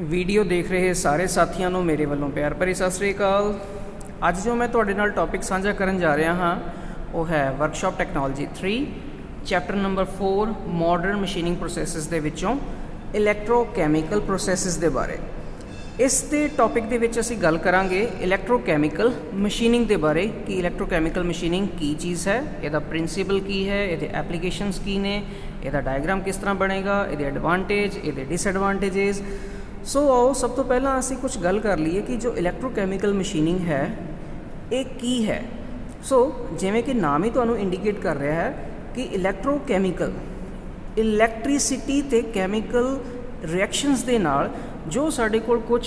Video ਦੇਖ ਰਹੇ ਸਾਰੇ ਸਾਥੀਆਂ ਨੂੰ ਮੇਰੇ ਵੱਲੋਂ ਪਿਆਰ ਭਰੀ ਸਤਿ ਸ੍ਰੀ ਅਕਾਲ। ਅੱਜ ਜੋ ਮੈਂ ਤੁਹਾਡੇ ਨਾਲ ਟੌਪਿਕ ਸਾਂਝਾ ਕਰਨ ਜਾ ਰਿਹਾ ਹਾਂ ਉਹ ਹੈ workshop technology 3 chapter number 4 modern machining processes ਦੇ ਵਿੱਚੋਂ ਇਲੈਕਟ੍ਰੋਕੈਮੀਕਲ ਪ੍ਰੋਸੈਸਿਸ ਦੇ ਬਾਰੇ। ਇਸ ਦੇ ਟੌਪਿਕ ਦੇ ਵਿੱਚ ਅਸੀਂ ਗੱਲ ਕਰਾਂਗੇ ਇਲੈਕਟ੍ਰੋਕੈਮੀਕਲ ਮਸ਼ੀਨਿੰਗ ਦੇ ਬਾਰੇ ਕਿ ਇਲੈਕਟ੍ਰੋਕੈਮੀਕਲ ਮਸ਼ੀਨਿੰਗ ਕੀ ਚੀਜ਼ ਹੈ, ਇਹਦਾ ਪ੍ਰਿੰਸੀਪਲ ਕੀ ਹੈ, ਇਹਦੇ ਐਪਲੀਕੇਸ਼ਨਸ ਕੀ ਨੇ, ਇਹਦਾ ਡਾਇਗਰਾਮ ਕਿਸ ਤਰ੍ਹਾਂ ਬਣੇਗਾ, ਇਹਦੇ ਐਡਵਾਂਟੇਜ, ਇਹਦੇ ਡਿਸਐਡਵਾਂਟੇਜਸ। ਸੋ ਆਓ ਸਭ ਤੋਂ ਪਹਿਲਾਂ ਅਸੀਂ ਕੁਝ ਗੱਲ ਕਰ ਲਈਏ ਕਿ ਜੋ ਇਲੈਕਟ੍ਰੋਕੈਮੀਕਲ ਮਸ਼ੀਨਿੰਗ ਹੈ ਇਹ ਕੀ ਹੈ। ਸੋ ਜਿਵੇਂ ਕਿ ਨਾਮ ਹੀ ਤੁਹਾਨੂੰ ਇੰਡੀਕੇਟ ਕਰ ਰਿਹਾ ਹੈ ਕਿ ਇਲੈਕਟ੍ਰੋਕੈਮੀਕਲ ਇਲੈਕਟ੍ਰੀਸਿਟੀ ਅਤੇ ਕੈਮੀਕਲ ਰਿਐਕਸ਼ਨਸ ਦੇ ਨਾਲ ਜੋ ਸਾਡੇ ਕੋਲ ਕੁਝ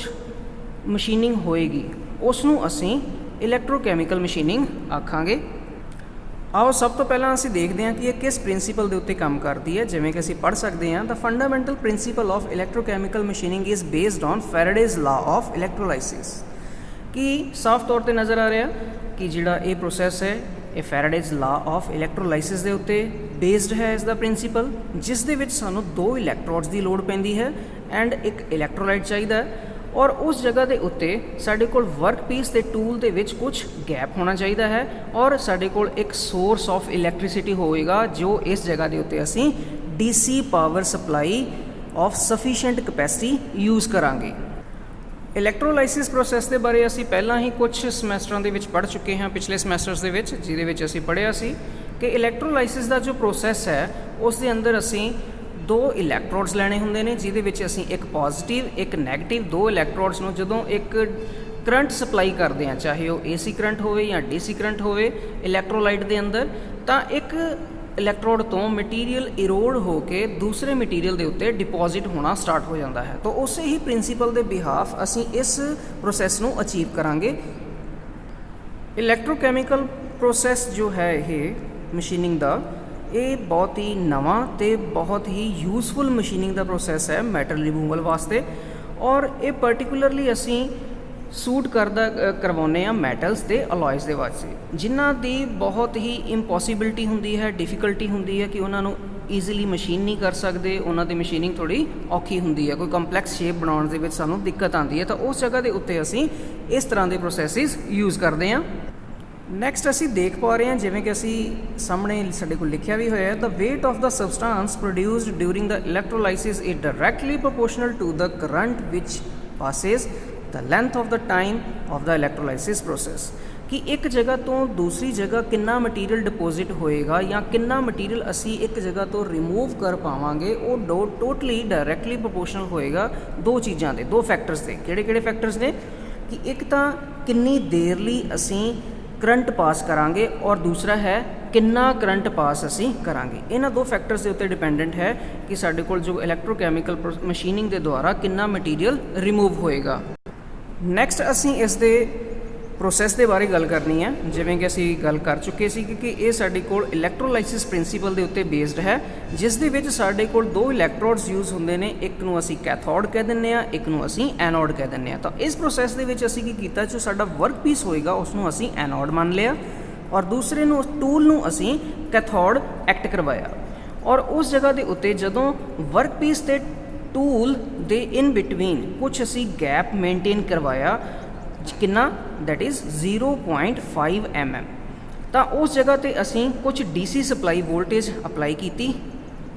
ਮਸ਼ੀਨਿੰਗ ਹੋਏਗੀ ਉਸ ਨੂੰ ਅਸੀਂ ਇਲੈਕਟ੍ਰੋਕੈਮੀਕਲ ਮਸ਼ੀਨਿੰਗ ਆਖਾਂਗੇ। ਆਓ ਸਭ ਤੋਂ ਪਹਿਲਾਂ ਅਸੀਂ ਦੇਖਦੇ ਹਾਂ ਕਿ ਇਹ ਕਿਸ ਪ੍ਰਿੰਸੀਪਲ ਦੇ ਉੱਤੇ ਕੰਮ ਕਰਦੀ ਹੈ। ਜਿਵੇਂ ਕਿ ਅਸੀਂ ਪੜ੍ਹ ਸਕਦੇ ਹਾਂ, the fundamental principle of electrochemical machining is based on Faraday's law of ਇਲੈਕਟ੍ਰੋਲਾਈਸਿਸ। ਕਿ ਸਾਫ਼ ਤੌਰ 'ਤੇ ਨਜ਼ਰ ਆ ਰਿਹਾ ਕਿ ਜਿਹੜਾ ਇਹ ਪ੍ਰੋਸੈਸ ਹੈ ਇਹ ਫੈਰਾਡੇਜ਼ ਲਾ ਆਫ ਇਲੈਕਟ੍ਰੋਲਾਈਸਿਸ ਦੇ ਉੱਤੇ ਬੇਸਡ ਹੈ। ਇਸ ਦਾ ਪ੍ਰਿੰਸੀਪਲ ਜਿਸ ਦੇ ਵਿੱਚ ਸਾਨੂੰ 2 ਇਲੈਕਟ੍ਰੋਡਸ ਦੀ ਲੋੜ ਪੈਂਦੀ ਹੈ ਐਂਡ ਇੱਕ ਇਲੈਕਟ੍ਰੋਲਾਈਟ ਚਾਹੀਦਾ ਹੈ, ਔਰ ਉਸ ਜਗ੍ਹਾ ਦੇ ਉੱਤੇ ਸਾਡੇ ਕੋਲ ਵਰਕ ਪੀਸ ਦੇ ਟੂਲ ਦੇ ਵਿੱਚ ਕੁਝ ਗੈਪ ਹੋਣਾ ਚਾਹੀਦਾ ਹੈ, ਔਰ ਸਾਡੇ ਕੋਲ ਇੱਕ ਸੋਰਸ ਆਫ ਇਲੈਕਟ੍ਰੀਸਿਟੀ ਹੋਵੇਗਾ ਜੋ ਇਸ ਜਗ੍ਹਾ ਦੇ ਉੱਤੇ ਅਸੀਂ DC power supply of sufficient capacity use ਕਰਾਂਗੇ। ਇਲੈਕਟ੍ਰੋਲਾਈਸਿਸ ਪ੍ਰੋਸੈਸ ਦੇ ਬਾਰੇ ਅਸੀਂ ਪਹਿਲਾਂ ਹੀ ਕੁਝ ਸਮੈਸਟਰਾਂ ਦੇ ਵਿੱਚ ਪੜ੍ਹ ਚੁੱਕੇ ਹਾਂ, ਪਿਛਲੇ ਸਮੈਸਟਰਸ ਦੇ ਵਿੱਚ, ਜਿਹਦੇ ਵਿੱਚ ਅਸੀਂ ਪੜ੍ਹਿਆ ਸੀ ਕਿ ਇਲੈਕਟ੍ਰੋਲਾਈਸਿਸ ਦਾ ਜੋ ਪ੍ਰੋਸੈਸ ਹੈ ਉਸ ਦੇ ਅੰਦਰ ਅਸੀਂ 2 ਇਲੈਕਟ੍ਰੋਡਸ ਲੈਣੇ ਹੁੰਦੇ ਨੇ, ਜਿਹਦੇ ਵਿੱਚ ਅਸੀਂ ਇੱਕ ਪੋਜ਼ੀਟਿਵ ਇੱਕ ਨੈਗੇਟਿਵ 2 ਇਲੈਕਟ੍ਰੋਡਸ ਨੂੰ ਜਦੋਂ ਇੱਕ ਕਰੰਟ ਸਪਲਾਈ ਕਰਦੇ ਹਾਂ, ਚਾਹੇ ਉਹ AC ਕਰੰਟ ਹੋਵੇ ਜਾਂ DC ਕਰੰਟ ਹੋਵੇ ਇਲੈਕਟ੍ਰੋਲਾਈਟ ਦੇ ਅੰਦਰ, ਤਾਂ ਇੱਕ ਇਲੈਕਟ੍ਰੋਡ ਤੋਂ ਮਟੀਰੀਅਲ ਇਰੋਡ ਹੋ ਕੇ ਦੂਸਰੇ ਮਟੀਰੀਅਲ ਦੇ ਉੱਤੇ ਡਿਪੋਜ਼ਿਟ ਹੋਣਾ ਸਟਾਰਟ ਹੋ ਜਾਂਦਾ ਹੈ। ਤਾਂ ਉਸੇ ਹੀ ਪ੍ਰਿੰਸੀਪਲ ਦੇ ਬਿਹਾਫ ਅਸੀਂ ਇਸ ਪ੍ਰੋਸੈਸ ਨੂੰ ਅਚੀਵ ਕਰਾਂਗੇ। ਇਲੈਕਟ੍ਰੋਕੈਮੀਕਲ ਪ੍ਰੋਸੈਸ ਜੋ ਹੈ ਇਹ ਮਸ਼ੀਨਿੰਗ ਦਾ, ਇਹ ਬਹੁਤ ਹੀ ਨਵਾਂ ਅਤੇ ਬਹੁਤ ਹੀ ਯੂਜ਼ਫੁਲ ਮਸ਼ੀਨਿੰਗ ਦਾ ਪ੍ਰੋਸੈਸ ਹੈ ਮੈਟਲ ਰਿਮੂਵਲ ਵਾਸਤੇ, ਔਰ ਇਹ ਪਰਟੀਕੂਲਰਲੀ ਅਸੀਂ ਸੂਟ ਕਰਵਾਉਂਦੇ ਹਾਂ ਮੈਟਲਸ ਅਤੇ ਅਲੋਇਸ ਦੇ ਵਾਸਤੇ, ਜਿਨ੍ਹਾਂ ਦੀ ਬਹੁਤ ਹੀ ਇੰਪੋਸੀਬਿਲਿਟੀ ਹੁੰਦੀ ਹੈ, ਡਿਫੀਕਲਟੀ ਹੁੰਦੀ ਹੈ ਕਿ ਉਹਨਾਂ ਨੂੰ ਈਜ਼ੀਲੀ ਮਸ਼ੀਨ ਨਹੀਂ ਕਰ ਸਕਦੇ, ਉਹਨਾਂ ਦੀ ਮਸ਼ੀਨਿੰਗ ਥੋੜ੍ਹੀ ਔਖੀ ਹੁੰਦੀ ਹੈ, ਕੋਈ ਕੰਪਲੈਕਸ ਸ਼ੇਪ ਬਣਾਉਣ ਦੇ ਵਿੱਚ ਸਾਨੂੰ ਦਿੱਕਤ ਆਉਂਦੀ ਹੈ, ਤਾਂ ਉਸ ਜਗ੍ਹਾ ਦੇ ਉੱਤੇ ਅਸੀਂ ਇਸ ਤਰ੍ਹਾਂ ਦੇ ਪ੍ਰੋਸੈਸਿਸ ਯੂਜ਼ ਕਰਦੇ ਹਾਂ। ਨੈਕਸਟ ਅਸੀਂ ਦੇਖ ਪਾ ਰਹੇ ਹਾਂ, ਜਿਵੇਂ ਕਿ ਅਸੀਂ ਸਾਹਮਣੇ ਸਾਡੇ ਕੋਲ ਲਿਖਿਆ ਵੀ ਹੋਇਆ ਹੈ, the weight of the substance produced during the electrolysis is directly proportional to the current which passes the length of the time of the electrolysis process. ਕਿ ਇੱਕ ਜਗ੍ਹਾ ਤੋਂ ਦੂਸਰੀ ਜਗ੍ਹਾ ਕਿੰਨਾ ਮਟੀਰੀਅਲ ਡਿਪੋਜ਼ਿਟ ਹੋਏਗਾ ਜਾਂ ਕਿੰਨਾ ਮਟੀਰੀਅਲ ਅਸੀਂ ਇੱਕ ਜਗ੍ਹਾ ਤੋਂ ਰਿਮੂਵ ਕਰ ਪਾਵਾਂਗੇ, ਉਹ ਟੋਟਲੀ ਡਾਇਰੈਕਟਲੀ ਪ੍ਰੋਪੋਰਸ਼ਨਲ ਹੋਏਗਾ 2 ਚੀਜ਼ਾਂ ਦੇ, 2 ਫੈਕਟਰਸ ਦੇ। ਕਿਹੜੇ ਫੈਕਟਰਸ ਨੇ? ਕਿ ਇੱਕ ਤਾਂ ਕਿੰਨੀ ਦੇਰ ਲਈ ਅਸੀਂ ਕਰੰਟ ਪਾਸ ਕਰਾਂਗੇ, ਔਰ ਦੂਸਰਾ ਹੈ ਕਿੰਨਾ ਕਰੰਟ ਪਾਸ ਅਸੀਂ ਕਰਾਂਗੇ। ਇਹਨਾਂ 2 ਫੈਕਟਰਸ ਦੇ ਉੱਤੇ ਡਿਪੈਂਡੈਂਟ ਹੈ ਕਿ ਸਾਡੇ ਕੋਲ ਜੋ ਇਲੈਕਟ੍ਰੋਕੈਮੀਕਲ ਮਸ਼ੀਨਿੰਗ ਦੇ ਦੁਆਰਾ ਕਿੰਨਾ ਮਟੀਰੀਅਲ ਰਿਮੂਵ ਹੋਏਗਾ। ਨੈਕਸਟ ਅਸੀਂ ਇਸ ਦੇ ਪ੍ਰੋਸੈਸ ਦੇ ਬਾਰੇ ਗੱਲ ਕਰਨੀ ਹੈ। ਜਿਵੇਂ ਕਿ ਅਸੀਂ ਗੱਲ ਕਰ ਚੁੱਕੇ ਸੀ ਕਿ ਇਹ ਸਾਡੇ ਕੋਲ ਇਲੈਕਟ੍ਰੋਲਾਈਸਿਸ ਪ੍ਰਿੰਸੀਪਲ ਦੇ ਉੱਤੇ ਬੇਸਡ ਹੈ, ਜਿਸ ਦੇ ਵਿੱਚ ਸਾਡੇ ਕੋਲ 2 ਇਲੈਕਟ੍ਰੋਡਸ ਯੂਜ਼ ਹੁੰਦੇ ਨੇ, ਇੱਕ ਨੂੰ ਅਸੀਂ ਕੈਥੋਡ ਕਹਿ ਦਿੰਦੇ ਹਾਂ, ਇੱਕ ਨੂੰ ਅਸੀਂ ਐਨੋਡ ਕਹਿ ਦਿੰਦੇ ਹਾਂ। ਤਾਂ ਇਸ ਪ੍ਰੋਸੈਸ ਦੇ ਵਿੱਚ ਅਸੀਂ ਕੀ ਕੀਤਾ, ਜੋ ਸਾਡਾ ਵਰਕ ਪੀਸ ਹੋਏਗਾ ਉਸ ਨੂੰ ਅਸੀਂ ਐਨੋਡ ਮੰਨ ਲਿਆ, ਔਰ ਦੂਸਰੇ ਨੂੰ ਟੂਲ ਨੂੰ ਅਸੀਂ ਕੈਥੋਡ ਐਕਟ ਕਰਵਾਇਆ, ਔਰ ਉਸ ਜਗ੍ਹਾ ਦੇ ਉੱਤੇ ਜਦੋਂ ਵਰਕ ਪੀਸ ਤੇ ਟੂਲ ਦੇ ਇਨ ਬਿਟਵੀਨ ਕੁਛ ਅਸੀਂ ਗੈਪ ਮੇਨਟੇਨ ਕਰਵਾਇਆ, ਕਿੰਨਾ, ਦੈਟ ਇਜ਼ 0.5 mm। ਤਾਂ ਉਸ ਜਗ੍ਹਾ 'ਤੇ ਅਸੀਂ ਕੁਝ DC ਸਪਲਾਈ ਵੋਲਟੇਜ ਅਪਲਾਈ ਕੀਤੀ,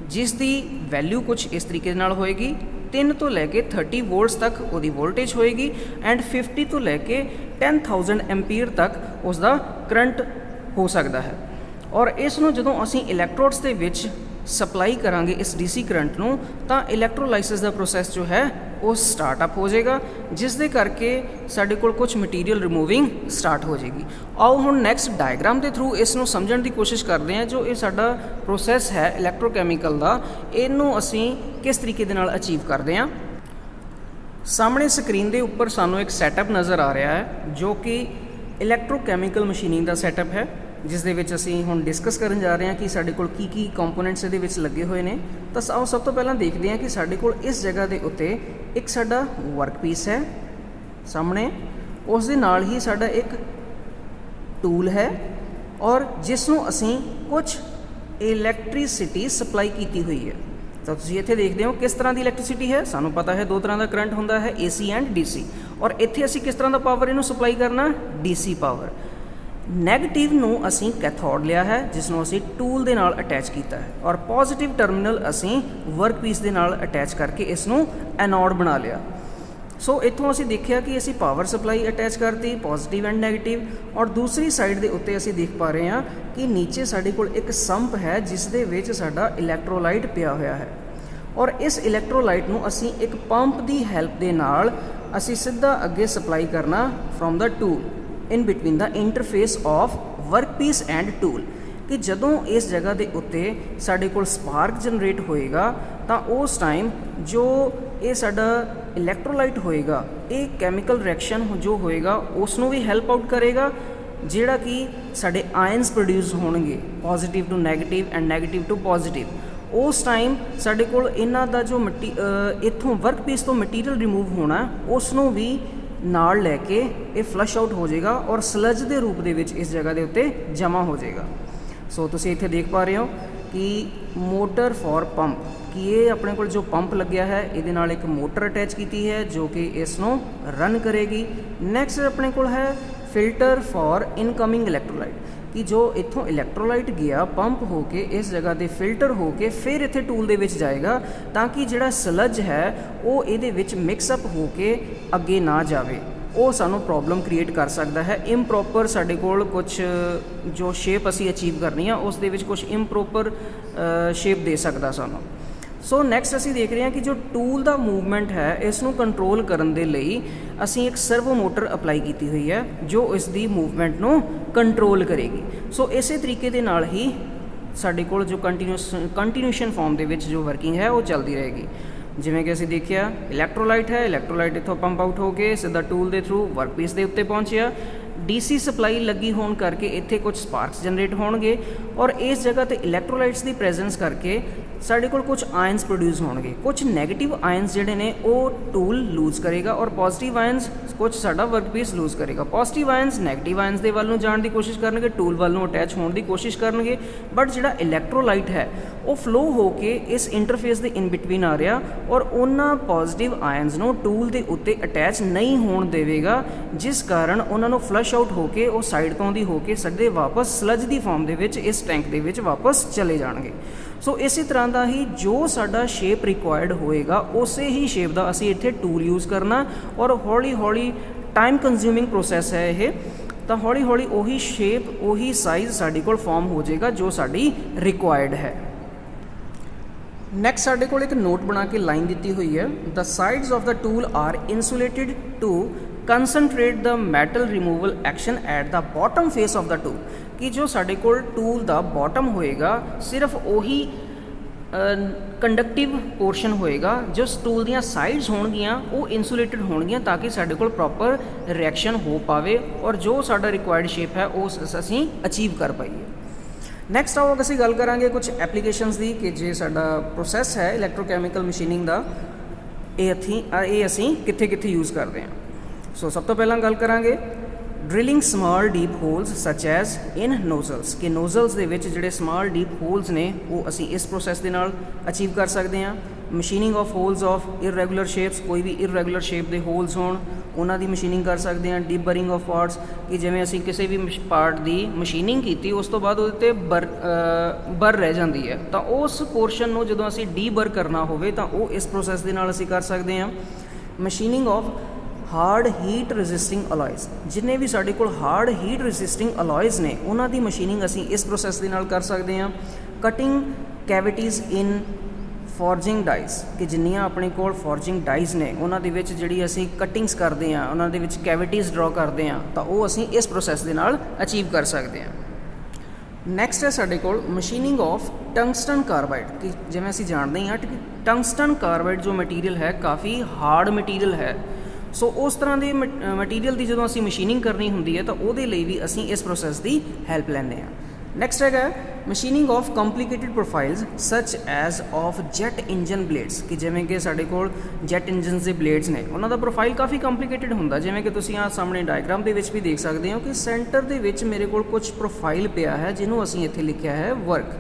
ਜਿਸ ਦੀ ਵੈਲਿਊ ਕੁਝ ਇਸ ਤਰੀਕੇ ਨਾਲ ਹੋਏਗੀ, 3 ਤੋਂ ਲੈ ਕੇ 30 ਵੋਲਟਸ ਤੱਕ ਉਹਦੀ ਵੋਲਟੇਜ ਹੋਏਗੀ, ਐਂਡ 50 ਤੋਂ ਲੈ ਕੇ 10,000 ਐਂਪੀਅਰ ਤੱਕ ਉਸ ਦਾ ਕਰੰਟ ਹੋ ਸਕਦਾ ਹੈ। ਔਰ ਇਸ ਨੂੰ ਜਦੋਂ ਅਸੀਂ ਇਲੈਕਟ੍ਰੋਡਸ ਦੇ ਵਿੱਚ ਸਪਲਾਈ ਕਰਾਂਗੇ ਇਸ DC ਕਰੰਟ ਨੂੰ, ਤਾਂ ਇਲੈਕਟ੍ਰੋਲਾਈਸਿਸ ਦਾ ਪ੍ਰੋਸੈਸ ਜੋ ਹੈ ਉਹ ਸਟਾਰਟ-ਅਪ ਹੋ ਜਾਏਗਾ, ਜਿਸ ਦੇ ਕਰਕੇ ਸਾਡੇ ਕੋਲ ਕੁਝ ਮਟੀਰੀਅਲ ਰਿਮੂਵਿੰਗ ਸਟਾਰਟ ਹੋ ਜਾਏਗੀ। ਆਓ ਹੁਣ ਨੈਕਸਟ ਡਾਇਗਰਾਮ ਦੇ ਥਰੂ ਇਸ ਨੂੰ ਸਮਝਣ ਦੀ ਕੋਸ਼ਿਸ਼ ਕਰਦੇ ਹਾਂ, ਜੋ ਇਹ ਸਾਡਾ ਪ੍ਰੋਸੈਸ ਹੈ ਇਲੈਕਟ੍ਰੋਕੈਮੀਕਲ ਦਾ, ਇਹਨੂੰ ਅਸੀਂ ਕਿਸ ਤਰੀਕੇ ਦੇ ਨਾਲ ਅਚੀਵ ਕਰਦੇ ਹਾਂ। ਸਾਹਮਣੇ ਸਕਰੀਨ ਦੇ ਉੱਪਰ ਸਾਨੂੰ ਇੱਕ ਸੈਟਅਪ ਨਜ਼ਰ ਆ ਰਿਹਾ ਹੈ, ਜੋ ਕਿ ਇਲੈਕਟ੍ਰੋਕੈਮੀਕਲ ਮਸ਼ੀਨਿੰਗ ਦਾ ਸੈਟਅਪ ਹੈ, ਜਿਸ ਦੇ ਵਿੱਚ ਅਸੀਂ ਹੁਣ ਡਿਸਕਸ ਕਰਨ ਜਾ ਰਹੇ ਹਾਂ ਕਿ ਸਾਡੇ ਕੋਲ ਕੀ ਕੰਪੋਨੈਂਟਸ ਇਹਦੇ ਵਿੱਚ ਲੱਗੇ ਹੋਏ ਨੇ। ਤਾਂ ਆਓ ਸਭ ਤੋਂ ਪਹਿਲਾਂ ਦੇਖਦੇ ਹਾਂ ਕਿ ਸਾਡੇ ਕੋਲ ਇਸ ਜਗ੍ਹਾ ਦੇ ਉੱਤੇ ਇੱਕ ਸਾਡਾ ਵਰਕ ਪੀਸ ਹੈ ਸਾਹਮਣੇ, ਉਸ ਦੇ ਨਾਲ ਹੀ ਸਾਡਾ ਇੱਕ ਟੂਲ ਹੈ, ਔਰ ਜਿਸ ਨੂੰ ਅਸੀਂ ਕੁਝ ਇਲੈਕਟ੍ਰੀਸਿਟੀ ਸਪਲਾਈ ਕੀਤੀ ਹੋਈ ਹੈ। ਤਾਂ ਤੁਸੀਂ ਇੱਥੇ ਦੇਖਦੇ ਹੋ ਕਿਸ ਤਰ੍ਹਾਂ ਦੀ ਇਲੈਕਟ੍ਰਿਸਿਟੀ ਹੈ। ਸਾਨੂੰ ਪਤਾ ਹੈ ਦੋ ਤਰ੍ਹਾਂ ਦਾ ਕਰੰਟ ਹੁੰਦਾ ਹੈ, AC ਐਂਡ DC, ਔਰ ਇੱਥੇ ਅਸੀਂ ਕਿਸ ਤਰ੍ਹਾਂ ਦਾ ਪਾਵਰ ਇਹਨੂੰ ਸਪਲਾਈ ਕਰਨਾ, DC ਪਾਵਰ। ਨੈਗੇਟਿਵ ਨੂੰ ਅਸੀਂ ਕੈਥੋਡ ਲਿਆ ਹੈ, ਜਿਸ ਨੂੰ ਅਸੀਂ ਟੂਲ ਦੇ ਨਾਲ ਅਟੈਚ ਕੀਤਾ ਹੈ, ਔਰ ਪੋਜ਼ਿਟਿਵ ਟਰਮੀਨਲ ਅਸੀਂ ਵਰਕਪੀਸ ਦੇ ਨਾਲ ਅਟੈਚ ਕਰਕੇ ਇਸ ਨੂੰ ਐਨੋਡ ਬਣਾ ਲਿਆ। ਸੋ ਇੱਥੋਂ ਅਸੀਂ ਦੇਖਿਆ ਕਿ ਅਸੀਂ ਪਾਵਰ ਸਪਲਾਈ ਅਟੈਚ ਕਰਤੀ, ਪੋਜ਼ਿਟਿਵ ਐਂਡ ਨੈਗੇਟਿਵ, ਔਰ ਦੂਸਰੀ ਸਾਈਡ ਦੇ ਉੱਤੇ ਅਸੀਂ ਦੇਖ ਪਾ ਰਹੇ ਹਾਂ ਕਿ ਨੀਚੇ ਸਾਡੇ ਕੋਲ ਇੱਕ ਸੰਪ ਹੈ ਜਿਸ ਦੇ ਵਿੱਚ ਸਾਡਾ ਇਲੈਕਟ੍ਰੋਲਾਈਟ ਪਿਆ ਹੋਇਆ ਹੈ, ਔਰ ਇਸ ਇਲੈਕਟ੍ਰੋਲਾਈਟ ਨੂੰ ਅਸੀਂ ਇੱਕ ਪੰਪ ਦੀ ਹੈਲਪ ਦੇ ਨਾਲ ਅਸੀਂ ਸਿੱਧਾ ਅੱਗੇ ਸਪਲਾਈ ਕਰਨਾ from the tool in between the interface of workpiece and tool, ਕਿ ਜਦੋਂ ਇਸ ਜਗ੍ਹਾ ਦੇ ਉੱਤੇ ਸਾਡੇ ਕੋਲ ਸਪਾਰਕ ਜਨਰੇਟ ਹੋਏਗਾ ਤਾਂ ਉਸ ਟਾਈਮ ਜੋ ਇਹ ਸਾਡਾ ਇਲੈਕਟ੍ਰੋਲਾਈਟ ਹੋਏਗਾ, ਇਹ ਕੈਮੀਕਲ ਰਿਐਕਸ਼ਨ ਜੋ ਹੋਏਗਾ ਉਸ ਨੂੰ ਵੀ ਹੈਲਪ ਆਊਟ ਕਰੇਗਾ, ਜਿਹੜਾ ਕਿ ਸਾਡੇ ਆਇਨਸ ਪ੍ਰੋਡਿਊਸ ਹੋਣਗੇ, positive to negative and negative to positive. ਉਸ ਟਾਈਮ ਸਾਡੇ ਕੋਲ ਇਹਨਾਂ ਦਾ ਜੋ ਇੱਥੋਂ ਵਰਕਪੀਸ ਤੋਂ ਮਟੀਰੀਅਲ ਰਿਮੂਵ ਹੋਣਾ, ਉਸ ਨੂੰ ਵੀ ਨਾਲ ਲੈ ਕੇ ਇਹ ਫਲਸ਼ ਆਊਟ ਹੋ ਜਾਏਗਾ ਔਰ ਸਲਜ ਦੇ ਰੂਪ ਦੇ ਵਿੱਚ ਇਸ ਜਗ੍ਹਾ ਦੇ ਉੱਤੇ ਜਮ੍ਹਾਂ ਹੋ ਜਾਏਗਾ। ਸੋ ਤੁਸੀਂ ਇੱਥੇ ਦੇਖ ਪਾ ਰਹੇ ਹੋ ਕਿ ਮੋਟਰ ਫॉर ਪੰਪ, ਕਿ ਇਹ ਆਪਣੇ ਕੋਲ ਜੋ ਪੰਪ ਲੱਗਿਆ ਹੈ ਇਹਦੇ ਨਾਲ ਇੱਕ ਮੋਟਰ ਅਟੈਚ ਕੀਤੀ ਹੈ ਜੋ ਕਿ ਇਸ ਨੂੰ ਰਨ ਕਰੇਗੀ। ਨੈਕਸਟ ਆਪਣੇ ਕੋਲ ਹੈ ਫਿਲਟਰ ਫॉर ਇਨਕਮਿੰਗ ਇਲੈਕਟ੍ਰੋਲਾਈਟ, ਕਿ ਜੋ ਇੱਥੋਂ ਇਲੈਕਟ੍ਰੋਲਾਈਟ ਗਿਆ ਪੰਪ ਹੋ ਕੇ ਇਸ ਜਗ੍ਹਾ ਦੇ ਫਿਲਟਰ ਹੋ ਕੇ ਫਿਰ ਇੱਥੇ ਟੂਲ ਦੇ ਵਿੱਚ ਜਾਏਗਾ, ਤਾਂ ਕਿ ਜਿਹੜਾ ਸਲਜ ਹੈ ਉਹ ਇਹਦੇ ਵਿੱਚ ਮਿਕਸਅਪ ਹੋ ਕੇ ਅੱਗੇ ਨਾ ਜਾਵੇ। ਉਹ ਸਾਨੂੰ ਪ੍ਰੋਬਲਮ ਕ੍ਰੀਏਟ ਕਰ ਸਕਦਾ ਹੈ। ਇੰਪਰੋਪਰ ਸਾਡੇ ਕੋਲ ਕੁਛ ਜੋ ਸ਼ੇਪ ਅਸੀਂ ਅਚੀਵ ਕਰਨੀ ਆ ਉਸ ਦੇ ਵਿੱਚ ਕੁਛ ਇੰਪਰੋਪਰ ਸ਼ੇਪ ਦੇ ਸਕਦਾ ਸਾਨੂੰ। ਸੋ ਨੈਕਸਟ ਅਸੀਂ ਦੇਖ ਰਹੇ ਹਾਂ ਕਿ ਜੋ ਟੂਲ ਦਾ ਮੂਵਮੈਂਟ ਹੈ ਇਸ ਨੂੰ ਕੰਟਰੋਲ ਕਰਨ ਦੇ ਲਈ ਅਸੀਂ ਇੱਕ ਸਰਵੋ ਮੋਟਰ ਅਪਲਾਈ ਕੀਤੀ ਹੋਈ ਹੈ ਜੋ ਇਸ ਦੀ ਮੂਵਮੈਂਟ ਨੂੰ ਕੰਟਰੋਲ ਕਰੇਗੀ। ਸੋ ਇਸੇ ਤਰੀਕੇ ਦੇ ਨਾਲ ਹੀ ਸਾਡੇ ਕੋਲ ਜੋ ਕੰਟੀਨਿਊਸ਼ਨ ਫਾਰਮ ਦੇ ਵਿੱਚ ਜੋ ਵਰਕਿੰਗ ਹੈ ਉਹ ਚੱਲਦੀ ਰਹੇਗੀ। ਜਿਵੇਂ ਕਿ ਅਸੀਂ ਦੇਖਿਆ ਇਲੈਕਟ੍ਰੋਲਾਈਟ ਹੈ, ਇਲੈਕਟ੍ਰੋਲਾਈਟ ਇੱਥੋਂ ਪੰਪ ਆਊਟ ਹੋ ਕੇ ਸਿੱਧਾ ਟੂਲ ਦੇ ਥਰੂ ਵਰਕਪੀਸ ਦੇ ਉੱਤੇ ਪਹੁੰਚਿਆ। DC ਸਪਲਾਈ ਲੱਗੀ ਹੋਣ ਕਰਕੇ ਇੱਥੇ ਕੁਝ ਸਪਾਰਕਸ ਜਨਰੇਟ ਹੋਣਗੇ ਔਰ ਇਸ ਜਗ੍ਹਾ ਤੇ ਇਲੈਕਟ੍ਰੋਲਾਈਟਸ ਦੀ ਪ੍ਰੈਜ਼ੈਂਸ ਕਰਕੇ ਸਾਡੇ ਕੋਲ ਕੁਝ ਆਇਨਸ ਪ੍ਰੋਡਿਊਸ ਹੋਣਗੇ। ਕੁਝ ਨੈਗੇਟਿਵ ਆਇਨਸ ਜਿਹੜੇ ਨੇ ਉਹ ਟੂਲ ਲੂਜ਼ ਕਰੇਗਾ ਔਰ ਪੋਜ਼ਿਟਿਵ ਆਇਨਸ ਕੁਝ ਸਾਡਾ ਵਰਕਪੀਸ ਲੂਜ਼ ਕਰੇਗਾ। ਪੋਜ਼ਿਟਿਵ ਆਇਨਸ ਨੈਗੇਟਿਵ ਆਇਨਸ ਦੇ ਵੱਲ ਨੂੰ ਜਾਣ ਦੀ ਕੋਸ਼ਿਸ਼ ਕਰਨਗੇ, ਟੂਲ ਵੱਲ ਨੂੰ ਅਟੈਚ ਹੋਣ ਦੀ ਕੋਸ਼ਿਸ਼ ਕਰਨਗੇ, ਬਟ ਜਿਹੜਾ ਇਲੈਕਟ੍ਰੋਲਾਈਟ ਹੈ ਉਹ ਫਲੋ ਹੋ ਕੇ ਇਸ ਇੰਟਰਫੇਸ ਦੇ ਇਨ ਬਿਟਵੀਨ ਆ ਰਿਹਾ ਔਰ ਉਹਨਾਂ ਪੋਜ਼ਿਟਿਵ ਆਇਨਸ ਨੂੰ ਟੂਲ ਦੇ ਉੱਤੇ ਅਟੈਚ ਨਹੀਂ ਹੋਣ ਦੇਵੇਗਾ, ਜਿਸ ਕਾਰਨ ਉਹਨਾਂ ਨੂੰ ਫਲਸ਼ ਆਊਟ ਹੋ ਕੇ ਉਹ ਸਾਈਡ ਤੋਂ ਦੀ ਹੋ ਕੇ ਸਿੱਧੇ ਵਾਪਸ ਸਲਜ ਦੀ ਫਾਰਮ ਦੇ ਵਿੱਚ ਇਸ ਟੈਂਕ ਦੇ ਵਿੱਚ ਵਾਪਸ ਚਲੇ ਜਾਣਗੇ। ਸੋ ਇਸੇ ਤਰ੍ਹਾਂ ਦਾ ਹੀ ਜੋ ਸਾਡਾ ਸ਼ੇਪ ਰਿਕੁਆਇਰਡ ਹੋਏਗਾ ਉਸੇ ਹੀ ਸ਼ੇਪ ਦਾ ਅਸੀਂ ਇੱਥੇ ਟੂਲ ਯੂਜ਼ ਕਰਨਾ ਔਰ ਹੌਲੀ ਹੌਲੀ ਟਾਈਮ ਕੰਜ਼ਿਊਮਿੰਗ ਪ੍ਰੋਸੈਸ ਹੈ ਇਹ, ਤਾਂ ਹੌਲੀ ਹੌਲੀ ਉਹੀ ਸ਼ੇਪ ਉਹੀ ਸਾਈਜ਼ ਸਾਡੇ ਕੋਲ ਫਾਰਮ ਹੋ ਜਾਏਗਾ ਜੋ ਸਾਡੀ ਰਿਕੁਆਇਰਡ ਹੈ। ਨੈਕਸਟ ਸਾਡੇ ਕੋਲ ਇੱਕ ਨੋਟ ਬਣਾ ਕੇ ਲਾਈਨ ਦਿੱਤੀ ਹੋਈ ਹੈ, the sides of the tool are insulated to concentrate the metal removal action at the bottom face of the tool, ਕਿ ਜੋ ਸਾਡੇ ਕੋਲ ਟੂਲ ਦਾ ਬਾਟਮ ਹੋਏਗਾ ਸਿਰਫ ਉਹੀ ਕੰਡਕਟਿਵ ਪੋਰਸ਼ਨ ਹੋਏਗਾ, ਜੋ ਟੂਲ ਦੀਆਂ ਸਾਈਡਸ ਹੋਣਗੀਆਂ ਉਹ ਇਨਸੂਲੇਟਿਡ ਹੋਣਗੀਆਂ ਤਾਂ ਕਿ ਸਾਡੇ ਕੋਲ ਪ੍ਰੋਪਰ ਰਿਐਕਸ਼ਨ ਹੋ ਪਾਵੇ ਔਰ ਜੋ ਸਾਡਾ ਰਿਕੁਆਇਰਡ ਸ਼ੇਪ ਹੈ ਉਹ ਅਸੀਂ ਅਚੀਵ ਕਰ ਪਾਈਏ। ਨੈਕਸਟ ਆਓ ਅਸੀਂ ਗੱਲ ਕਰਾਂਗੇ ਕੁਝ ਐਪਲੀਕੇਸ਼ਨਸ ਦੀ, ਕਿ ਜੇ ਸਾਡਾ ਪ੍ਰੋਸੈਸ ਹੈ ਇਲੈਕਟ੍ਰੋਕੈਮੀਕਲ ਮਸ਼ੀਨਿੰਗ ਦਾ ਇਹ ਅਸੀਂ ਕਿੱਥੇ ਕਿੱਥੇ ਯੂਜ਼ ਕਰਦੇ ਹਾਂ। ਸੋ ਸਭ ਤੋਂ ਪਹਿਲਾਂ ਗੱਲ ਕਰਾਂਗੇ ਡ੍ਰਿਲਿੰਗ ਸਮਾਲ ਡੀਪ ਹੋਲਸ ਸੱਚ ਐਜ਼ ਇਨ ਨੋਜ਼ਲਸ, ਕਿ ਨੋਜ਼ਲਸ ਦੇ ਵਿੱਚ ਜਿਹੜੇ ਸਮਾਲ ਡੀਪ ਹੋਲਸ ਨੇ ਉਹ ਅਸੀਂ ਇਸ ਪ੍ਰੋਸੈਸ ਦੇ ਨਾਲ ਅਚੀਵ ਕਰ ਸਕਦੇ ਹਾਂ। Machining of holes of irregular shapes, ਕੋਈ ਵੀ ਇਰਰੈਗੂਲਰ ਸ਼ੇਪ ਦੇ ਹੋਲਸ ਹੋਣ ਉਹਨਾਂ ਦੀ ਮਸ਼ੀਨਿੰਗ ਕਰ ਸਕਦੇ ਹਾਂ। ਡੀਬਰਿੰਗ ਆਫ ਪਾਰਟਸ, ਕਿ ਜਿਵੇਂ ਅਸੀਂ ਕਿਸੇ ਵੀ ਪਾਰਟ ਦੀ ਮਸ਼ੀਨਿੰਗ ਕੀਤੀ ਉਸ ਤੋਂ ਬਾਅਦ ਉਹਦੇ 'ਤੇ ਬਰ ਰਹਿ ਜਾਂਦੀ ਹੈ ਤਾਂ ਉਸ ਪੋਰਸ਼ਨ ਨੂੰ ਜਦੋਂ ਅਸੀਂ ਡੀਬਰ ਕਰਨਾ ਹੋਵੇ ਤਾਂ ਉਹ ਇਸ ਪ੍ਰੋਸੈਸ ਦੇ ਨਾਲ ਅਸੀਂ ਕਰ ਸਕਦੇ ਹਾਂ। ਮਸ਼ੀਨਿੰਗ ਆਫ ਹਾਰਡ ਹੀਟ ਰੈਜ਼ਿਸਟਿੰਗ ਅਲੋਇਜ਼, ਜਿੰਨੇ ਵੀ ਸਾਡੇ ਕੋਲ ਹਾਰਡ ਹੀਟ ਰੈਜ਼ਿਸਟਿੰਗ ਅਲੋਇਜ਼ ਨੇ ਉਹਨਾਂ ਦੀ ਮਸ਼ੀਨਿੰਗ ਅਸੀਂ ਇਸ ਪ੍ਰੋਸੈਸ ਦੇ ਨਾਲ ਕਰ ਸਕਦੇ ਹਾਂ। ਕਟਿੰਗ ਕੈਵਿਟੀਜ਼ ਇਨ ਫੋਰਜਿੰਗ ਡਾਈਜ਼, ਕਿ ਜਿੰਨੀਆਂ ਆਪਣੇ ਕੋਲ ਫੋਰਜਿੰਗ ਡਾਈਜ਼ ਨੇ ਉਹਨਾਂ ਦੇ ਵਿੱਚ ਜਿਹੜੀ ਅਸੀਂ ਕਟਿੰਗਸ ਕਰਦੇ ਹਾਂ ਉਹਨਾਂ ਦੇ ਵਿੱਚ ਕੈਵਿਟੀਜ਼ ਡਰਾ ਕਰਦੇ ਹਾਂ ਤਾਂ ਉਹ ਅਸੀਂ ਇਸ ਪ੍ਰੋਸੈਸ ਦੇ ਨਾਲ ਅਚੀਵ ਕਰ ਸਕਦੇ ਹਾਂ। ਨੈਕਸਟ ਹੈ ਸਾਡੇ ਕੋਲ ਮਸ਼ੀਨਿੰਗ ਆਫ ਟੰਗਸਟਨ ਕਾਰਬਾਈਡ, ਕਿ ਜਿਵੇਂ ਅਸੀਂ ਜਾਣਦੇ ਹਾਂ ਕਿ ਟੰਗਸਟਨ ਕਾਰਬਾਈਡ ਜੋ ਮਟੀਰੀਅਲ ਹੈ ਕਾਫੀ ਹਾਰਡ ਮਟੀਰੀਅਲ ਹੈ। ਸੋ ਉਸ ਤਰ੍ਹਾਂ ਦੇ ਮਟੀਰੀਅਲ ਦੀ ਜਦੋਂ ਅਸੀਂ ਮਸ਼ੀਨਿੰਗ ਕਰਨੀ ਹੁੰਦੀ ਹੈ ਤਾਂ ਉਹਦੇ ਲਈ ਵੀ ਅਸੀਂ ਇਸ ਪ੍ਰੋਸੈਸ ਦੀ ਹੈਲਪ ਲੈਂਦੇ ਹਾਂ। ਨੈਕਸਟ ਹੈਗਾ ਮਸ਼ੀਨਿੰਗ ਆਫ ਕੰਪਲੀਕੇਟਿਡ ਪ੍ਰੋਫਾਈਲਸ ਸੱਚ ਐਜ਼ ਆਫ ਜੈਟ ਇੰਜਨ ਬਲੇਡਸ, ਕਿ ਜਿਵੇਂ ਕਿ ਸਾਡੇ ਕੋਲ ਜੈਟ ਇੰਜਨਸ ਦੇ ਬਲੇਡਸ ਨੇ ਉਹਨਾਂ ਦਾ ਪ੍ਰੋਫਾਈਲ ਕਾਫੀ ਕੰਪਲੀਕੇਟਿਡ ਹੁੰਦਾ। ਜਿਵੇਂ ਕਿ ਤੁਸੀਂ ਆਹ ਸਾਹਮਣੇ ਡਾਇਗਰਾਮ ਦੇ ਵਿੱਚ ਵੀ ਦੇਖ ਸਕਦੇ ਹੋ ਕਿ ਸੈਂਟਰ ਦੇ ਵਿੱਚ ਮੇਰੇ ਕੋਲ ਕੁਝ ਪ੍ਰੋਫਾਈਲ ਪਿਆ ਹੈ ਜਿਹਨੂੰ ਅਸੀਂ ਇੱਥੇ ਲਿਖਿਆ ਹੈ ਵਰਕ,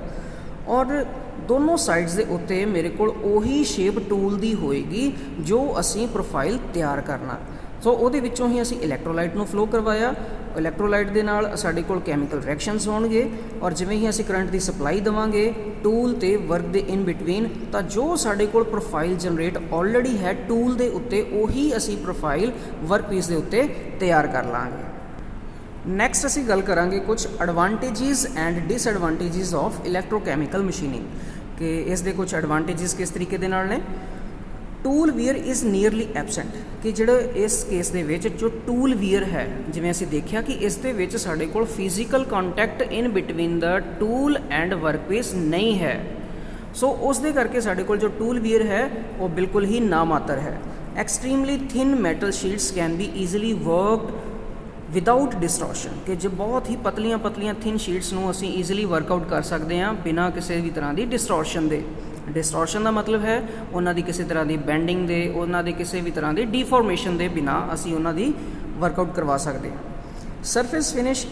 ਔਰ ਦੋਨੋਂ ਸਾਈਡਸ ਦੇ ਉੱਤੇ ਮੇਰੇ ਕੋਲ ਉਹੀ ਸ਼ੇਪ ਟੂਲ ਦੀ ਹੋਏਗੀ ਜੋ ਅਸੀਂ ਪ੍ਰੋਫਾਈਲ ਤਿਆਰ ਕਰਨਾ। ਸੋ ਉਹਦੇ ਵਿੱਚੋਂ ਹੀ ਅਸੀਂ ਇਲੈਕਟ੍ਰੋਲਾਈਟ ਨੂੰ ਫਲੋ ਕਰਵਾਇਆ। ਇਲੈਕਟ੍ਰੋਲਾਈਟ ਦੇ ਨਾਲ ਸਾਡੇ ਕੋਲ ਕੈਮੀਕਲ ਰਿਐਕਸ਼ਨਸ ਹੋਣਗੇ ਔਰ ਜਿਵੇਂ ਹੀ ਅਸੀਂ ਕਰੰਟ ਦੀ ਸਪਲਾਈ ਦੇਵਾਂਗੇ ਟੂਲ ਤੇ ਵਰਕ ਦੇ ਇਨ ਬਿਟਵੀਨ, ਤਾਂ ਜੋ ਸਾਡੇ ਕੋਲ ਪ੍ਰੋਫਾਈਲ ਜਨਰੇਟ ਆਲਰੇਡੀ ਹੈ ਟੂਲ ਦੇ ਉੱਤੇ, ਉਹੀ ਅਸੀਂ ਪ੍ਰੋਫਾਈਲ ਵਰਕਪੀਸ ਦੇ ਉੱਤੇ ਤਿਆਰ ਕਰ ਲਾਂਗੇ। ਨੈਕਸਟ ਅਸੀਂ ਗੱਲ ਕਰਾਂਗੇ ਕੁਝ advantages and disadvantages of electrochemical machining, ਕਿ ਇਸ ਦੇ ਕੁਝ ਐਡਵਾਂਟੇਜਿਸ ਕਿਸ ਤਰੀਕੇ ਦੇ ਨਾਲ ਨੇ। Tool wear is nearly absent, ਕਿ ਜਿਹੜਾ ਇਸ ਕੇਸ ਦੇ ਵਿੱਚ ਜੋ ਟੂਲ ਵੀਅਰ ਹੈ, ਜਿਵੇਂ ਅਸੀਂ ਦੇਖਿਆ ਕਿ ਇਸ ਦੇ ਵਿੱਚ ਸਾਡੇ ਕੋਲ physical contact in between the tool and workpiece ਨਹੀਂ ਹੈ। ਸੋ ਉਸ ਦੇ ਕਰਕੇ ਸਾਡੇ ਕੋਲ ਜੋ ਟੂਲ ਵੀਅਰ ਹੈ ਉਹ ਬਿਲਕੁਲ ਹੀ ਨਾਮਾਤਰ ਹੈ। Extremely thin metal sheets can be easily worked without distortion, ਕਿ ਜੋ ਬਹੁਤ ਹੀ ਪਤਲੀਆਂ ਥਿਨ ਸ਼ੀਟਸ ਨੂੰ ਅਸੀਂ ਈਜ਼ੀਲੀ ਵਰਕਆਊਟ ਕਰ ਸਕਦੇ ਹਾਂ ਬਿਨਾਂ ਕਿਸੇ ਵੀ ਤਰ੍ਹਾਂ ਦੀ ਡਿਸਟੋਰਸ਼ਨ ਦੇ। ਡਿਸਟੋਰਸ਼ਨ ਦਾ ਮਤਲਬ ਹੈ ਉਹਨਾਂ ਦੀ ਕਿਸੇ ਤਰ੍ਹਾਂ ਦੀ ਬੈਂਡਿੰਗ ਦੇ, ਉਹਨਾਂ ਦੇ ਕਿਸੇ ਵੀ ਤਰ੍ਹਾਂ ਦੀ ਡੀਫੋਰਮੇਸ਼ਨ ਦੇ ਬਿਨਾਂ ਅਸੀਂ ਉਹਨਾਂ ਦੀ ਵਰਕਆਊਟ ਕਰਵਾ ਸਕਦੇ ਹਾਂ। Surface finish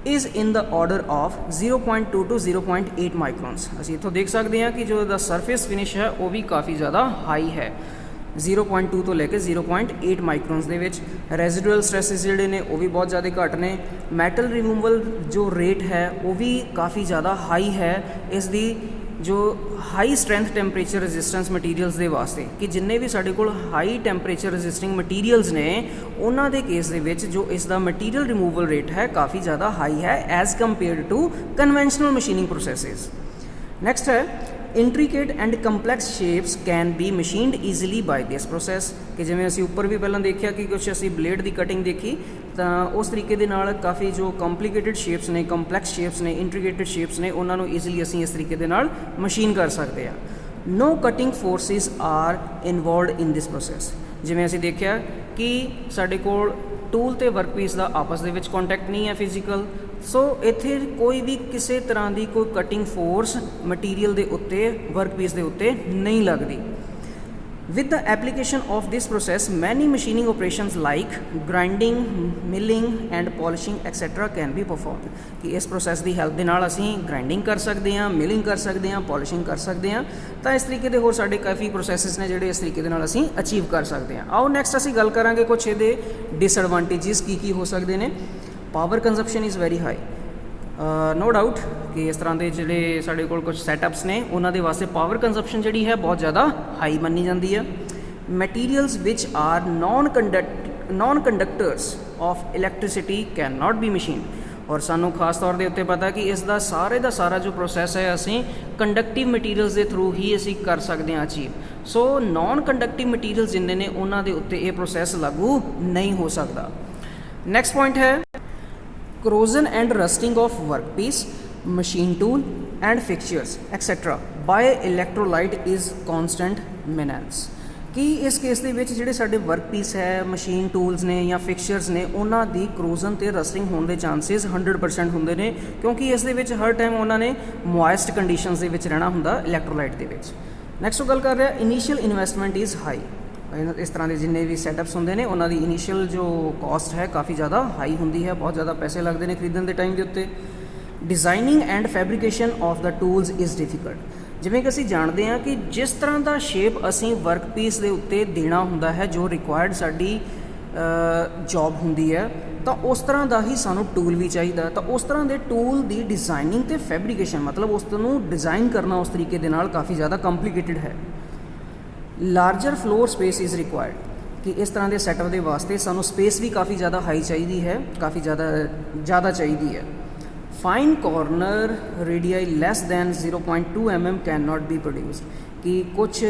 is in the order of 0.2 to 0.8 ਮਾਈਕਰੋਨਸ। ਅਸੀਂ ਇੱਥੋਂ ਦੇਖ ਸਕਦੇ ਹਾਂ ਕਿ ਜੋ ਇਹਦਾ ਸਰਫੇਸ ਫਿਨਿਸ਼ ਹੈ ਉਹ ਵੀ ਕਾਫੀ ਜ਼ਿਆਦਾ ਹਾਈ ਹੈ, 0.2 ਤੋਂ ਲੈ ਕੇ 0.8 ਮਾਈਕਰੋਨਸ ਦੇ ਵਿੱਚ। ਰੈਜ਼ੀਡੂਅਲ ਸਟ੍ਰੈਸਿਸ ਜਿਹੜੇ ਨੇ ਉਹ ਵੀ ਬਹੁਤ ਜ਼ਿਆਦਾ ਘੱਟ ਨੇ। ਮੈਟਲ ਰਿਮੂਵਲ ਜੋ ਰੇਟ ਹੈ ਉਹ ਵੀ ਕਾਫੀ ਜ਼ਿਆਦਾ ਹਾਈ ਹੈ ਇਸ ਦੀ ਜੋ high strength temperature resistance materials ਦੇ ਵਾਸਤੇ, ਕਿ ਜਿੰਨੇ ਵੀ ਸਾਡੇ ਕੋਲ ਹਾਈ ਟੈਂਪਰੇਚਰ ਰੈਜ਼ਿਸਟਿੰਗ ਮਟੀਰੀਅਲਸ ਨੇ ਉਹਨਾਂ ਦੇ ਕੇਸ ਦੇ ਵਿੱਚ ਜੋ ਇਸ ਦਾ ਮਟੀਰੀਅਲ ਰਿਮੂਵਲ ਰੇਟ ਹੈ ਕਾਫੀ ਜ਼ਿਆਦਾ ਹਾਈ ਹੈ as compared to conventional machining processes. Next ਹੈ intricate and complex shapes can be machined easily by this process, ਕਿ ਜਿਵੇਂ ਅਸੀਂ ਉੱਪਰ ਵੀ ਪਹਿਲਾਂ ਦੇਖਿਆ ਕਿ ਕੁਛ ਅਸੀਂ ਬਲੇਡ ਦੀ ਕਟਿੰਗ ਦੇਖੀ, ਤਾਂ ਉਸ ਤਰੀਕੇ ਦੇ ਨਾਲ ਕਾਫੀ ਜੋ ਕੰਪਲੀਕੇਟਡ ਸ਼ੇਪਸ ਨੇ, ਕੰਪਲੈਕਸ ਸ਼ੇਪਸ ਨੇ, ਇੰਟਰੀਗੇਟਡ ਸ਼ੇਪਸ ਨੇ, ਉਹਨਾਂ ਨੂੰ ਈਜ਼ੀਲੀ ਅਸੀਂ ਇਸ ਤਰੀਕੇ ਦੇ ਨਾਲ ਮਸ਼ੀਨ ਕਰ ਸਕਦੇ ਹਾਂ। No cutting forces are involved in this process, ਜਿਵੇਂ ਅਸੀਂ ਦੇਖਿਆ ਕਿ ਸਾਡੇ ਕੋਲ ਟੂਲ ਤੇ ਵਰਕਪੀਸ ਦਾ ਆਪਸ ਦੇ ਵਿੱਚ ਕੰਟੈਕਟ ਨਹੀਂ ਹੈ ਫਿਜ਼ੀਕਲ। ਸੋ ਇੱਥੇ ਕੋਈ ਵੀ ਕਿਸੇ ਤਰ੍ਹਾਂ ਦੀ ਕੋਈ ਕਟਿੰਗ ਫੋਰਸ ਮਟੀਰੀਅਲ ਦੇ ਉੱਤੇ, ਵਰਕਪੀਸ ਦੇ ਉੱਤੇ ਨਹੀਂ ਲੱਗਦੀ। With the application of this process, many machining operations like grinding, milling and polishing etc. can be performed, कि इस process ਦੀ help ਦੇ ਨਾਲ ਅਸੀਂ grinding ਕਰ ਸਕਦੇ ਹਾਂ, milling ਕਰ ਸਕਦੇ ਹਾਂ, polishing ਕਰ ਸਕਦੇ ਹਾਂ। ਤਾਂ ਇਸ ਤਰੀਕੇ ਦੇ ਹੋਰ ਸਾਡੇ ਕਾਫੀ processes ਨੇ ਜਿਹੜੇ ਇਸ ਤਰੀਕੇ ਦੇ ਨਾਲ ਅਸੀਂ ਅਚੀਵ ਕਰ ਸਕਦੇ ਹਾਂ। ਆਓ ਨੈਕਸਟ ਅਸੀਂ ਗੱਲ ਕਰਾਂਗੇ ਕੁਛ ਇਹਦੇ ਡਿਸਐਡਵਾਂਟੇਜਿਸ ਕੀ ਹੋ ਸਕਦੇ ਨੇ। Power consumption is very high, no doubt ਕਿ ਇਸ ਤਰ੍ਹਾਂ ਦੇ ਜਿਹੜੇ ਸਾਡੇ ਕੋਲ ਕੁਝ ਸੈਟਅਪਸ ਨੇ ਉਹਨਾਂ ਦੇ ਵਾਸਤੇ ਪਾਵਰ ਕੰਜ਼ੰਪਸ਼ਨ ਜਿਹੜੀ ਹੈ ਬਹੁਤ ਜ਼ਿਆਦਾ ਹਾਈ ਮੰਨੀ ਜਾਂਦੀ ਹੈ। Materials which are non conductors of electricity can not be machine, ਔਰ ਸਾਨੂੰ ਖਾਸ ਤੌਰ ਦੇ ਉੱਤੇ ਪਤਾ ਕਿ ਇਸ ਦਾ ਸਾਰਾ ਜੋ ਪ੍ਰੋਸੈਸ ਹੈ ਅਸੀਂ ਕੰਡਕਟਿਵ ਮਟੀਰੀਅਲਸ ਦੇ ਥਰੂ ਹੀ ਅਸੀਂ ਕਰ ਸਕਦੇ ਹਾਂ ਅਚੀਵ। ਸੋ ਨੋਨ ਕੰਡਕਟਿਵ ਮਟੀਰੀਅਲਸ ਜਿੰਨੇ ਨੇ ਉਹਨਾਂ ਦੇ ਉੱਤੇ ਇਹ ਪ੍ਰੋਸੈਸ ਲਾਗੂ ਨਹੀਂ ਹੋ ਸਕਦਾ। ਨੈਕਸਟ ਪੁਆਇੰਟ ਹੈ corrosion and rusting of workpiece, machine tool and fixtures etc. by electrolyte is constant menace, ਕਿ ਇਸ ਕੇਸ ਦੇ ਵਿੱਚ ਜਿਹੜੇ ਸਾਡੇ ਵਰਕਪੀਸ ਹੈ, ਮਸ਼ੀਨ ਟੂਲਸ ਨੇ ਜਾਂ ਫਿਕਸਚਰਸ ਨੇ, ਉਹਨਾਂ ਦੀ ਕਰੋਜ਼ਨ ਤੇ ਰਸਟਿੰਗ ਹੋਣ ਦੇ ਚਾਂਸਿਸ 100% ਹੁੰਦੇ ਨੇ, ਕਿਉਂਕਿ ਇਸ ਦੇ ਵਿੱਚ ਹਰ ਟਾਈਮ ਉਹਨਾਂ ਨੇ ਮੋਇਸਟ ਕੰਡੀਸ਼ਨਸ ਦੇ ਵਿੱਚ ਰਹਿਣਾ ਹੁੰਦਾ ਇਲੈਕਟ੍ਰੋਲਾਈਟ ਦੇ ਵਿੱਚ। ਨੈਕਸਟ ਗੱਲ ਕਰ ਰਿਹਾ ਇਨੀਸ਼ੀਅਲ ਇਨਵੈਸਟਮੈਂਟ ਇਜ਼ ਹਾਈ, ਇਸ ਤਰ੍ਹਾਂ ਦੇ ਜਿੰਨੇ ਵੀ ਸੈਟਅਪਸ ਹੁੰਦੇ ਨੇ ਉਹਨਾਂ ਦੀ ਇਨੀਸ਼ੀਅਲ ਜੋ ਕਾਸਟ ਹੈ ਕਾਫੀ ਜ਼ਿਆਦਾ ਹਾਈ ਹੁੰਦੀ ਹੈ, ਬਹੁਤ ਜ਼ਿਆਦਾ ਪੈਸੇ ਲੱਗਦੇ ਨੇ ਖਰੀਦਣ ਦੇ ਟਾਈਮ ਦੇ ਉੱਤੇ। Designing and fabrication of the tools is difficult, ਜਿਵੇਂ ਕਿ ਅਸੀਂ ਜਾਣਦੇ ਹਾਂ ਕਿ ਜਿਸ ਤਰ੍ਹਾਂ ਦਾ ਸ਼ੇਪ ਅਸੀਂ ਵਰਕਪੀਸ ਦੇ ਉੱਤੇ ਦੇਣਾ ਹੁੰਦਾ ਹੈ, ਜੋ ਰਿਕੁਆਇਰਡ ਸਾਡੀ ਜੌਬ ਹੁੰਦੀ ਹੈ, ਤਾਂ ਉਸ ਤਰ੍ਹਾਂ ਦਾ ਹੀ ਸਾਨੂੰ ਟੂਲ ਵੀ ਚਾਹੀਦਾ। ਤਾਂ ਉਸ ਤਰ੍ਹਾਂ ਦੇ ਟੂਲ ਦੀ ਡਿਜ਼ਾਈਨਿੰਗ ਅਤੇ ਫੈਬਰੀਕੇਸ਼ਨ, ਮਤਲਬ ਉਸ ਨੂੰ ਡਿਜ਼ਾਈਨ ਕਰਨਾ ਉਸ ਤਰੀਕੇ ਦੇ ਨਾਲ ਕਾਫੀ ਜ਼ਿਆਦਾ ਕੰਪਲੀਕੇਟਡ ਹੈ। Larger floor space is required, ਕਿ ਇਸ ਤਰ੍ਹਾਂ ਦੇ ਸੈਟਅਪ ਦੇ ਵਾਸਤੇ ਸਾਨੂੰ ਸਪੇਸ ਵੀ ਕਾਫੀ ਜ਼ਿਆਦਾ ਹਾਈ ਚਾਹੀਦੀ ਹੈ, ਕਾਫੀ ਜ਼ਿਆਦਾ ਚਾਹੀਦੀ ਹੈ। Fine corner radii less than 0.2 mm can not be produced, ਕਿ ਕੁਛ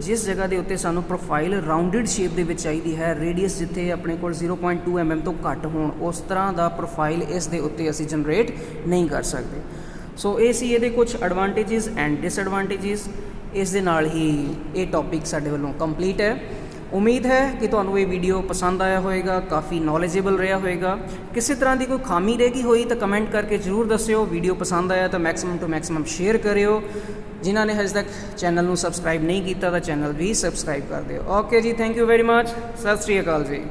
ਜਿਸ ਜਗ੍ਹਾ ਦੇ ਉੱਤੇ ਸਾਨੂੰ ਪ੍ਰੋਫਾਈਲ ਰਾਊਂਡਡ ਸ਼ੇਪ ਦੇ ਵਿੱਚ ਚਾਹੀਦੀ ਹੈ, ਰੇਡੀਅਸ ਜਿੱਥੇ ਆਪਣੇ ਕੋਲ 0.2 mm ਤੋਂ ਘੱਟ ਹੋਣ, ਉਸ ਤਰ੍ਹਾਂ ਦਾ ਪ੍ਰੋਫਾਈਲ ਇਸ ਦੇ ਉੱਤੇ ਅਸੀਂ ਜਨਰੇਟ ਨਹੀਂ ਕਰ ਸਕਦੇ। ਸੋ ਇਹ ਸੀ ਇਹਦੇ ਕੁਛ ਐਡਵਾਂਟੇਜਿਸ ਐਂਡ ਡਿਸਐਡਵਾਂਟੇਜਿਸ। ਇਸ ਦੇ ਨਾਲ ਹੀ ਇਹ ਟੌਪਿਕ ਸਾਡੇ ਵੱਲੋਂ ਕੰਪਲੀਟ ਹੈ। ਉਮੀਦ ਹੈ ਕਿ ਤੁਹਾਨੂੰ ਇਹ ਵੀਡੀਓ ਪਸੰਦ ਆਇਆ ਹੋਵੇਗਾ, ਕਾਫੀ ਨੌਲੇਜੇਬਲ ਰਿਹਾ ਹੋਵੇਗਾ। ਕਿਸੇ ਤਰ੍ਹਾਂ ਦੀ ਕੋਈ ਖਾਮੀ ਰਹਿ ਗਈ ਹੋਈ ਤਾਂ ਕਮੈਂਟ ਕਰਕੇ ਜ਼ਰੂਰ ਦੱਸਿਓ। ਵੀਡੀਓ ਪਸੰਦ ਆਇਆ ਤਾਂ ਮੈਕਸਿਮਮ ਟੂ ਮੈਕਸਿਮਮ ਸ਼ੇਅਰ ਕਰਿਓ। ਜਿਨ੍ਹਾਂ ਨੇ ਹਜੇ ਤੱਕ ਚੈਨਲ ਨੂੰ ਸਬਸਕ੍ਰਾਈਬ ਨਹੀਂ ਕੀਤਾ ਤਾਂ ਚੈਨਲ ਵੀ ਸਬਸਕ੍ਰਾਈਬ ਕਰ ਦਿਓ। ਓਕੇ ਜੀ, ਥੈਂਕ ਯੂ ਵੈਰੀ ਮਚ। ਸਤਿ ਸ਼੍ਰੀ ਅਕਾਲ ਜੀ।